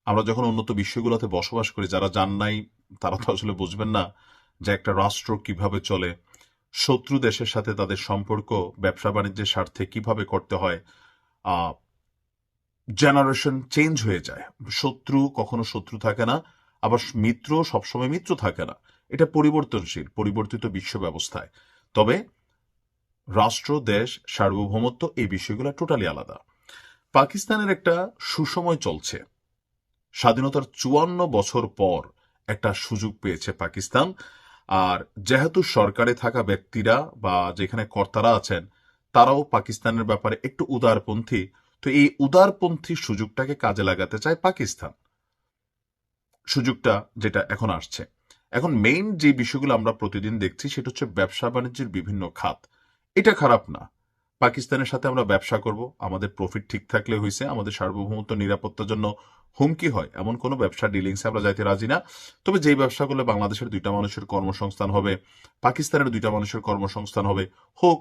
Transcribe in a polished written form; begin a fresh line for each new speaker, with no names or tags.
আমরা যখন উন্নত বিশ্বগুলোতে বসবাস করি, যারা যান নাই তারা তো আসলে বুঝবেন না যে একটা রাষ্ট্র কিভাবে চলে, শত্রু দেশের সাথে তাদের সম্পর্ক ব্যবসা বাণিজ্যের স্বার্থে কিভাবে করতে হয়। জেনারেশন চেঞ্জ হয়ে যায়, শত্রু কখনো শত্রু থাকে না, আবার মিত্র সবসময় মিত্র থাকে না। এটা পরিবর্তনশীল, পরিবর্তিত বিশ্ব ব্যবস্থায়। তবে রাষ্ট্র, দেশ, সার্বভৌমত্ব এই বিষয়গুলো টোটালি আলাদা। পাকিস্তানের একটা সুসময় চলছে। স্বাধীনতার ৫৪ বছর পর একটা সুযোগ পেয়েছে পাকিস্তান। আর যেহেতু সরকারে থাকা ব্যক্তিরা বা যেখানে কর্তারা আছেন তারাও পাকিস্তানের ব্যাপারে একটু উদারপন্থী, তো এই উদারপন্থী সুযোগটাকে কাজে লাগাতে চায় পাকিস্তান। সুযোগটা যেটা এখন আসছে, এখন মেইন যে বিষয়গুলো আমরা প্রতিদিন দেখছি সেটা হচ্ছে ব্যবসা বাণিজ্যের বিভিন্ন খাত। এটা খারাপ না, পাকিস্তানের সাথে আমরা ব্যবসা করব, আমাদের প্রফিট ঠিক থাকলে হয়েছে। আমাদের সার্বভৌমত্ব নিরাপত্তার জন্য হুমকি হয় এমন কোনো ব্যবসা ডিলিংসে আমরা যাইতে রাজি না। তবে যেই ব্যবসা করলে বাংলাদেশের 2টা মানুষের কর্মসংস্থান হবে, পাকিস্তানের 2টা মানুষের কর্মসংস্থান হবে, হোক।